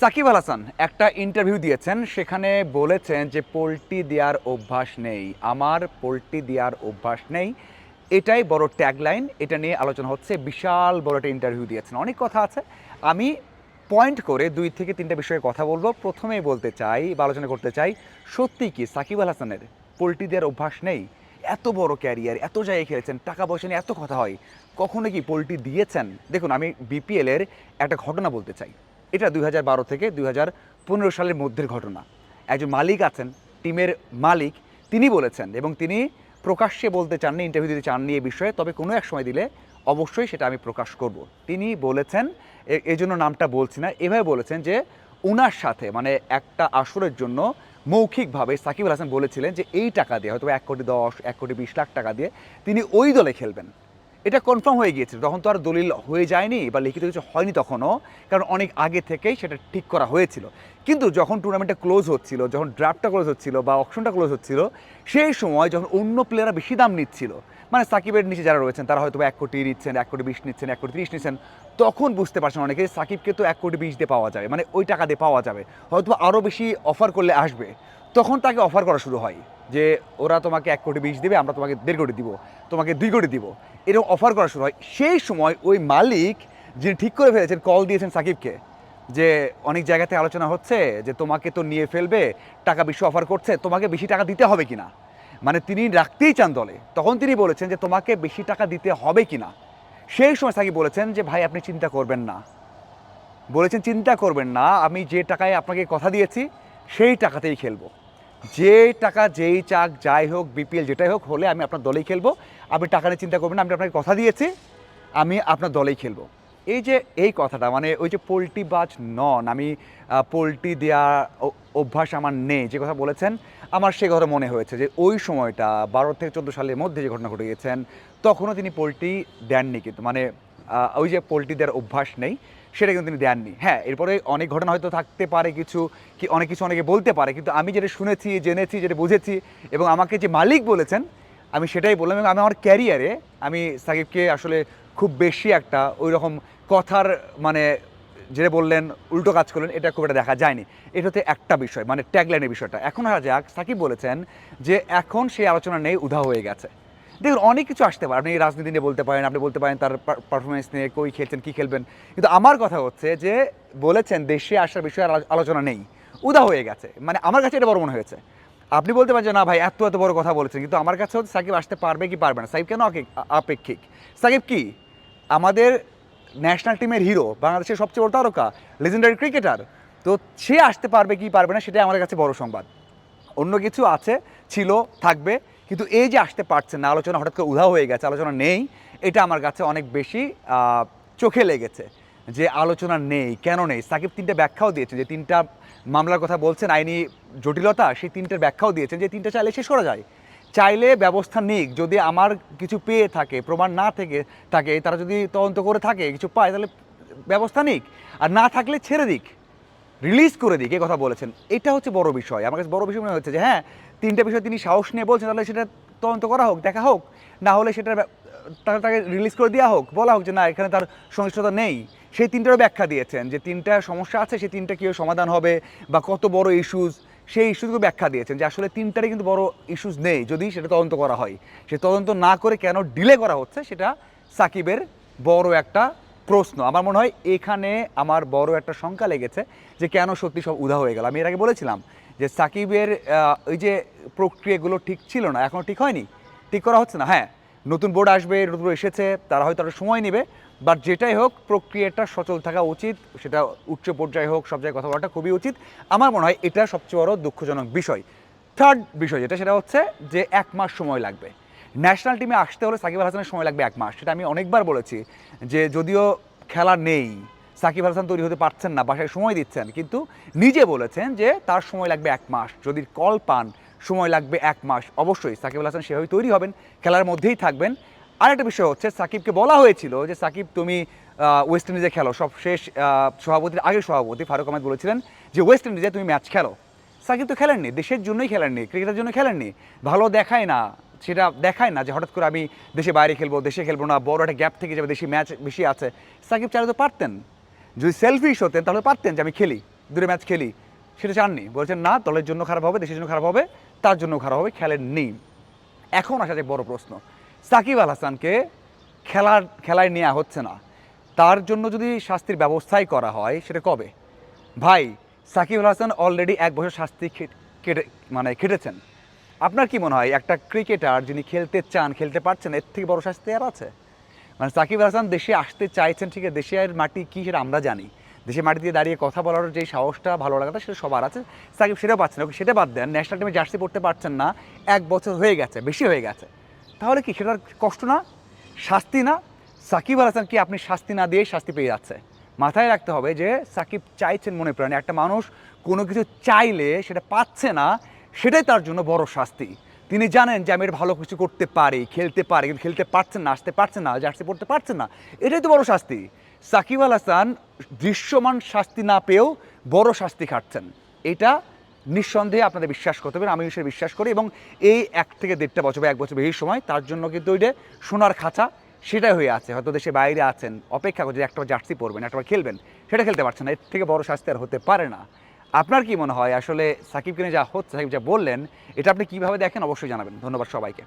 সাকিব আল হাসান একটা ইন্টারভিউ দিয়েছেন, সেখানে বলেছেন যে পোল্ট্রি দেওয়ার অভ্যাস নেই, আমার পোল্ট্রি দেওয়ার অভ্যাস নেই। এটাই বড় ট্যাগলাইন, এটা নিয়ে আলোচনা হচ্ছে। বিশাল বড় একটা ইন্টারভিউ দিয়েছেন, অনেক কথা আছে। আমি পয়েন্ট করে 2 থেকে 3টা বিষয়ে কথা বলবো। প্রথমেই বলতে চাই বা আলোচনা করতে চাই, সত্যি কি সাকিব আল হাসানের পোল্ট্রি দেওয়ার অভ্যাস নেই? এত বড় ক্যারিয়ার, এত জায়গায় খেলেছেন, টাকা পয়সা নিয়ে এত কথা হয়, কখনো কি পোল্ট্রি দিয়েছেন? দেখুন, আমি বিপিএলের একটা ঘটনা বলতে চাই। এটা 2012 থেকে 2015 সালের মধ্যের ঘটনা। একজন মালিক আছেন, টিমের মালিক, তিনি বলেছেন এবং তিনি প্রকাশ্যে বলতে চাননি, ইন্টারভিউ দিতে চাননি এই বিষয়ে, তবে কোনো এক সময় দিলে অবশ্যই সেটা আমি প্রকাশ করব। তিনি বলেছেন, এই জন্য নামটা বলছি না, এভাবে বলেছেন যে উনার সাথে মানে একটা আসরের জন্য মৌখিকভাবে সাকিব আল হাসান বলেছিলেন যে এই টাকা দিয়ে, হয়তো 1,10,00,000 1,20,00,000 টাকা দিয়ে তিনি ওই দলে খেলবেন। এটা কনফার্ম হয়ে গিয়েছিল, তখন তো আর দলিল হয়ে যায়নি বা লিখিত কিছু হয়নি তখনও, কারণ অনেক আগে থেকেই সেটা ঠিক করা হয়েছিল। কিন্তু যখন টুর্নামেন্টটা ক্লোজ হচ্ছিল, যখন ড্রাফটটা ক্লোজ হচ্ছিল বা অকশনটা ক্লোজ হচ্ছিল, সেই সময় যখন অন্য প্লেয়াররা বেশি দাম নিচ্ছিল, মানে সাকিবের নিচে যারা রয়েছেন তারা হয়তো 1,20,00,000 নিচ্ছেন, 1,20,00,000 নিচ্ছেন, 1,30,00,000 নিচ্ছেন, তখন বুঝতে পারছেন অনেকে সাকিবকে তো 1,20,00,000 দিয়ে পাওয়া যাবে, মানে ওই টাকা দিয়ে পাওয়া যাবে, হয়তো আরও বেশি অফার করলে আসবে। তখন তাকে অফার করা শুরু হয় যে ওরা তোমাকে 1,20,00,000 দেবে, আমরা তোমাকে 1,50,00,000 দিব, তোমাকে 2,00,00,000 দিব, এরকম অফার করা শুরু হয়। সেই সময় ওই মালিক যিনি ঠিক করে ফেলেছেন, কল দিয়েছেন সাকিবকে যে অনেক জায়গাতে আলোচনা হচ্ছে যে তোমাকে তো নিয়ে ফেলবে, টাকা বেশি অফার করছে, তোমাকে বেশি টাকা দিতে হবে কিনা, মানে তিনি রাখতেই চান দলে। তখন তিনি বলেছেন যে তোমাকে বেশি টাকা দিতে হবে কিনা। সেই সময় সাকিব বলেছেন যে ভাই আপনি চিন্তা করবেন না, বলেছেন চিন্তা করবেন না, আমি যে টাকায় আপনাকে কথা দিয়েছি সেই টাকাতেই খেলবো, যে টাকা যেই চাক যাই হোক, বিপিএল যেটাই হোক হলে আমি আপনার দলেই খেলবো, আপনি টাকা নিয়ে চিন্তা করবেন না, আমি আপনাকে কথা দিয়েছি আমি আপনার দলেই খেলবো। এই যে এই কথাটা, মানে ওই যে পোল্ট্রি বাজ নন, আমি পোল্ট্রি দেওয়া অভ্যাস আমার নেই, যে কথা বলেছেন, আমার সে কথা মনে হয়েছে যে ওই সময়টা 12 থেকে 14 সালের মধ্যে যে ঘটনা ঘটে গিয়েছেন, তখনও তিনি পোল্ট্রি দেননি, কিন্তু মানে ওই যে পোল্ট্রি দেওয়ার অভ্যাস নেই সেটা কিন্তু তিনি দেননি। হ্যাঁ, এরপরে অনেক ঘটনা হয়তো থাকতে পারে, কিছু কি অনেক কিছু অনেকে বলতে পারে, কিন্তু আমি যেটা শুনেছি, জেনেছি, যেটা বুঝেছি এবং আমাকে যে মালিক বলেছেন আমি সেটাই বললাম। এবং আমি আমার ক্যারিয়ারে আমি সাকিবকে আসলে খুব বেশি একটা ওই রকম কথার মানে যেটা বললেন উল্টো কাজ করলেন, এটা খুব একটা দেখা যায়নি। এটা হচ্ছে একটা বিষয়, মানে ট্যাগলাইনের বিষয়টা। এখন আসা যাক, সাকিব বলেছেন যে এখন সেই আলোচনা নেই, উধাও হয়ে গেছে। দেখুন, অনেক কিছু আসতে পারে, আপনি রাজনীতি নিয়ে বলতে পারেন, আপনি বলতে পারেন তার পারফরমেন্স নিয়ে, কই খেলছেন, কী খেলবেন, কিন্তু আমার কথা হচ্ছে যে বলেছেন দেশে আসার বিষয়ে আলোচনা নেই, উধাও হয়ে গেছে, মানে আমার কাছে এটা বড় মনে হয়েছে। আপনি বলতে পারেন যে না ভাই এত এত বড় কথা বলেছেন, কিন্তু আমার কাছে হচ্ছে সাকিব আসতে পারবে কি পারবে না, সাকিব কেন আপেক্ষিক? সাকিব কি আমাদের ন্যাশনাল টিমের হিরো, বাংলাদেশের সবচেয়ে বড় তারকা, লেজেন্ডারি ক্রিকেটার, তো সে আসতে পারবে কি পারবে না সেটাই আমার কাছে বড় সংবাদ। অন্য কিছু আছে, ছিল, থাকবে, কিন্তু এই যে আসতে পারছেন না, আলোচনা হঠাৎ করে উধাও হয়ে গেছে, আলোচনা নেই, এটা আমার কাছে অনেক বেশি চোখে লেগেছে। যে আলোচনা নেই, কেন নেই? সাকিব 3টে ব্যাখ্যাও দিয়েছেন, যে 3টা মামলার কথা বলছেন, আইনি জটিলতা, সেই 3টের ব্যাখ্যাও দিয়েছেন যে 3টা চাইলে শেষ করা যায়, চাইলে ব্যবস্থা নিক, যদি আমার কিছু পেয়ে থাকে, প্রমাণ না থেকে থাকে, তারা যদি তদন্ত করে থাকে, কিছু পায়, তাহলে ব্যবস্থা নিক, আর না থাকলে ছেড়ে দিক, রিলিজ করে দিক, এই কথা বলেছেন। এটা হচ্ছে বড় বিষয়, আমার কাছে বড় বিষয় মনে হচ্ছে যে হ্যাঁ, 3টা বিষয় তিনি সাহস নিয়ে বলছেন, তাহলে সেটা তদন্ত করা হোক, দেখা হোক, না হলে সেটা তাকে রিলিজ করে দেওয়া হোক, বলা হোক যে না এখানে তার সংশ্লিষ্টতা নেই। সেই 3টারও ব্যাখ্যা দিয়েছেন যে 3টা সমস্যা আছে, সেই 3টা কীভাবে সমাধান হবে বা কত বড় ইস্যুজ, সেই ইস্যুগুলো ব্যাখ্যা দিয়েছেন যে আসলে 3টারই কিন্তু বড় ইস্যুজ নেই, যদি সেটা তদন্ত করা হয়। সে তদন্ত না করে কেন ডিলে করা হচ্ছে, সেটা সাকিবের বড় একটা প্রশ্ন। আমার মনে হয় এখানে আমার বড় একটা শঙ্কা লেগেছে যে কেন সত্যি সব উধাও হয়ে গেল। আমি এর আগে বলেছিলাম যে সাকিবের ওই যে প্রক্রিয়াগুলো ঠিক ছিল না, এখনও ঠিক হয়নি, ঠিক করা হচ্ছে না। হ্যাঁ, নতুন বোর্ড আসবে, নতুন এসেছে, তারা হয়তো আরও সময় নেবে, বাট যেটাই হোক প্রক্রিয়াটা সচল থাকা উচিত, সেটা উচ্চ পর্যায়ে হোক, সব জায়গায় কথা বলাটা খুবই উচিত। আমার মনে হয় এটা সবচেয়ে বড় দুঃখজনক বিষয়। থার্ড বিষয় যেটা, সেটা হচ্ছে যে 1 মাস সময় লাগবে ন্যাশনাল টিমে আসতে হলে। সাকিব আল হাসানের সময় লাগবে 1 মাস, সেটা আমি অনেকবার বলেছি যে যদিও খেলা নেই, সাকিব আল হাসান তৈরি হতে পারছেন না, বাসায় সময় দিচ্ছেন, কিন্তু নিজে বলেছেন যে তার সময় লাগবে 1 মাস, যদি কল পান সময় লাগবে 1 মাস। অবশ্যই সাকিব আল হাসান সেভাবে তৈরি হবেন, খেলার মধ্যেই থাকবেন। আরেকটা বিষয় হচ্ছে, সাকিবকে বলা হয়েছিল যে সাকিব তুমি ওয়েস্ট ইন্ডিজে খেলো, সব শেষ সভাপতির আগের সভাপতি ফারুক আহমেদ বলেছিলেন যে ওয়েস্ট ইন্ডিজে তুমি ম্যাচ খেলো। সাকিব তো খেলেননি, দেশের জন্যই খেলেননি, ক্রিকেটের জন্য খেলেননি, ভালো দেখায় না, সেটা দেখায় না যে হঠাৎ করে আমি দেশে বাইরে খেলবো, দেশে খেলবো না, বড় একটা গ্যাপ থেকে যাবে, দেশি ম্যাচ বেশি আছে। সাকিব চাইলে তো পারতেন, যদি সেলফিশ হতেন তাহলে পারতেন যে আমি খেলি, দুটো ম্যাচ খেলি, সেটা চাননি, বলছেন না দলের জন্য খারাপ হবে, দেশের জন্য খারাপ হবে, তার জন্য খারাপ হবে, খেলেননি। এখন আসা যায় বড় প্রশ্ন, সাকিব আল হাসানকে খেলায় নেওয়া হচ্ছে না, তার জন্য যদি শাস্তির ব্যবস্থাই করা হয় সেটা কবে? ভাই, সাকিব আল হাসান অলরেডি 1 বছর শাস্তি কেটে খেটেছেন। আপনার কি মনে হয় একটা ক্রিকেটার যিনি খেলতে চান, খেলতে পারছেন, এর থেকে বড় শাস্তি আর আছে? সাকিব আল হাসান দেশে আসতে চাইছেন, ঠিক আছে, দেশের মাটি কী সেটা আমরা জানি, দেশের মাটি দিয়ে দাঁড়িয়ে কথা বলার যে সাহসটা, ভালো লাগাটা সেটা সবার আছে। সাকিব সেটাও পাচ্ছেন না, ওকে সেটা বাদ দেন, ন্যাশনাল টিমে জার্সি পড়তে পারছেন না, 1 বছর হয়ে গেছে, বেশি হয়ে গেছে, তাহলে কি সেটার কষ্ট না, শাস্তি না? সাকিব আল হাসান কি আপনি শাস্তি না দিয়ে শাস্তি পেয়ে যাচ্ছে? মাথায় রাখতে হবে যে সাকিব চাইছেন মনে প্রাণে, একটা মানুষ কোনো কিছু চাইলে সেটা পাচ্ছে না, সেটাই তার জন্য বড় শাস্তি। তিনি জানেন যে আমি এর ভালো কিছু করতে পারি, খেলতে পারি, কিন্তু খেলতে পারছেন না, আসতে পারছেন না, জার্সি পড়তে পারছেন না, এটাই তো বড় শাস্তি। সাকিব আল হাসান দৃশ্যমান শাস্তি না পেয়েও বড় শাস্তি খাচ্ছেন, এটা নিঃসন্দেহে আপনাদের বিশ্বাস করতে হবে, আমি সেটা বিশ্বাস করি। এবং এই 1 থেকে 1.5 বছর বা 1 বছর বেশি সময় তার জন্য কিন্তু ওই যে সোনার খাঁচা সেটাই হয়ে আছে, হয়তো দেশে বাইরে আছেন, অপেক্ষা করছে একটা জার্সি পরবেন, একটা খেলবেন, সেটা খেলতে পারছেন না, এর থেকে বড় শাস্তি আর হতে পারে না। আপনার কি মনে হয় আসলে সাকিবকে নিয়ে যা হচ্ছে, সাকিব যা বললেন, এটা আপনি কীভাবে দেখেন অবশ্যই জানাবেন। ধন্যবাদ সবাইকে।